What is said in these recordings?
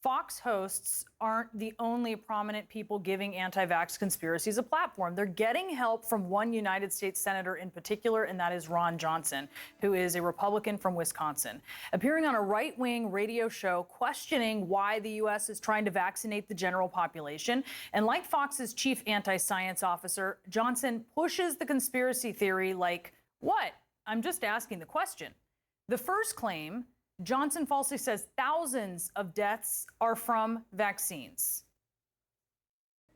Fox hosts aren't the only prominent people giving anti-vax conspiracies a platform. They're getting help from one United States senator in particular, and that is Ron Johnson, who is a Republican from Wisconsin, appearing on a right-wing radio show questioning why the U.S. is trying to vaccinate the general population. And like Fox's chief anti-science officer, Johnson pushes the conspiracy theory like, what? I'm just asking the question. The first claim, Johnson falsely says thousands of deaths are from vaccines.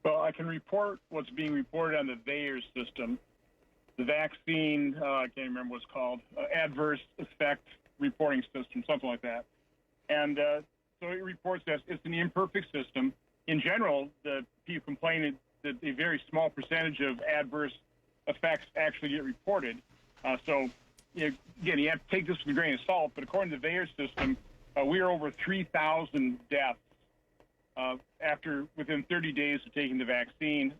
Well, I can report what's being reported on the VAERS system. The vaccine, I can't remember what it's called, adverse effect reporting system, something like that. And so it reports that it's an imperfect system. In general, the people complain that a very small percentage of adverse effects actually get reported. Again, you have to take this with a grain of salt, but according to the VAERS system, we are over 3,000 deaths within 30 days of taking the vaccine.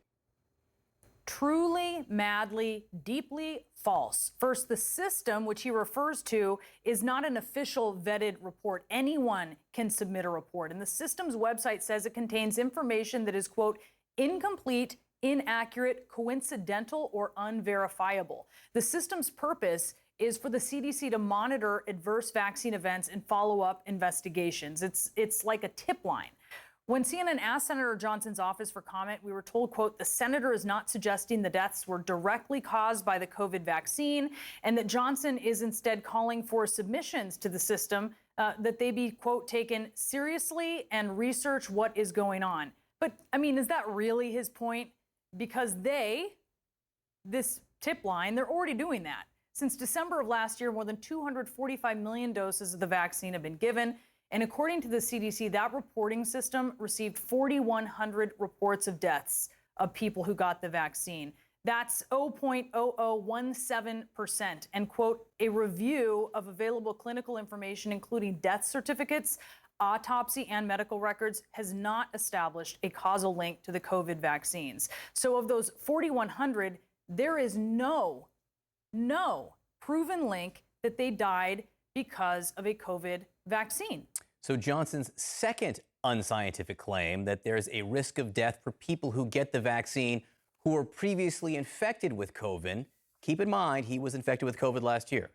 Truly, madly, deeply false. First, the system, which he refers to, is not an official vetted report. Anyone can submit a report, and the system's website says it contains information that is, quote, incomplete, inaccurate, coincidental, or unverifiable. The system's purpose is for the CDC to monitor adverse vaccine events and follow up investigations. It's like a tip line. When CNN asked Senator Johnson's office for comment, we were told, quote, the senator is not suggesting the deaths were directly caused by the COVID vaccine, and that Johnson is instead calling for submissions to the system that they be, quote, taken seriously and research what is going on. But, I mean, is that really his point? Because this tip line, they're already doing that. Since December of last year, more than 245 million doses of the vaccine have been given. And according to the CDC, that reporting system received 4,100 reports of deaths of people who got the vaccine. That's 0.0017%. And, quote, a review of available clinical information, including death certificates, autopsy, and medical records, has not established a causal link to the COVID vaccines. So of those 4,100, there is no proven link that they died because of a COVID vaccine. So Johnson's second unscientific claim that there's a risk of death for people who get the vaccine who were previously infected with COVID. Keep in mind, he was infected with COVID last year.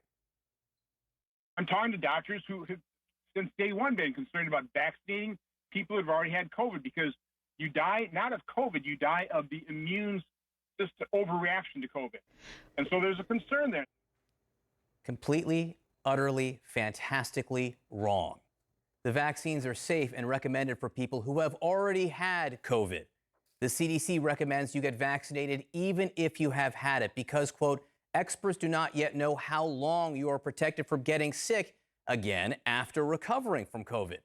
I'm talking to doctors who have, since day one, been concerned about vaccinating people who have already had COVID, because you die not of COVID, you die of the immune system overreaction to COVID. And so there's a concern there. Completely, utterly, fantastically wrong. The vaccines are safe and recommended for people who have already had COVID. The CDC recommends you get vaccinated even if you have had it because, quote, experts do not yet know how long you are protected from getting sick again after recovering from COVID.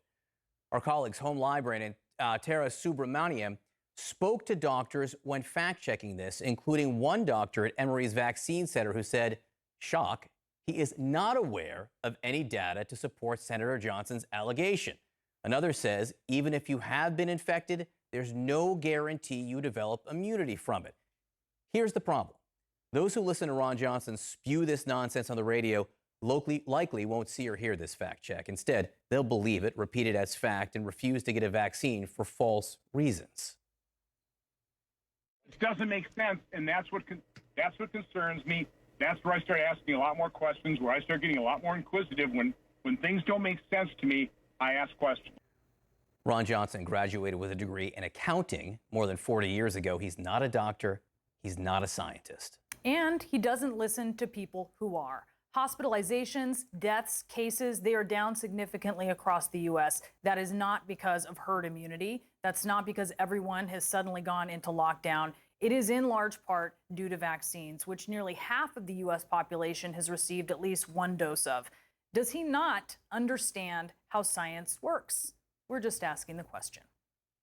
Our colleagues, home librarian Tara Subramaniam, spoke to doctors when fact-checking this, including one doctor at Emory's Vaccine Center who said, shock, he is not aware of any data to support Senator Johnson's allegation. Another says, even if you have been infected, there's no guarantee you develop immunity from it. Here's the problem. Those who listen to Ron Johnson spew this nonsense on the radio likely won't see or hear this fact check. Instead, they'll believe it, repeat it as fact, and refuse to get a vaccine for false reasons. It doesn't make sense, and that's what concerns me. That's where I start asking a lot more questions, where I start getting a lot more inquisitive. When things don't make sense to me, I ask questions. Ron Johnson graduated with a degree in accounting more than 40 years ago. He's not a doctor. He's not a scientist. And he doesn't listen to people who are. Hospitalizations, deaths, cases, they are down significantly across the U.S. That is not because of herd immunity. That's not because everyone has suddenly gone into lockdown. It is in large part due to vaccines, which nearly half of the U.S. population has received at least one dose of. Does he not understand how science works? We're just asking the question.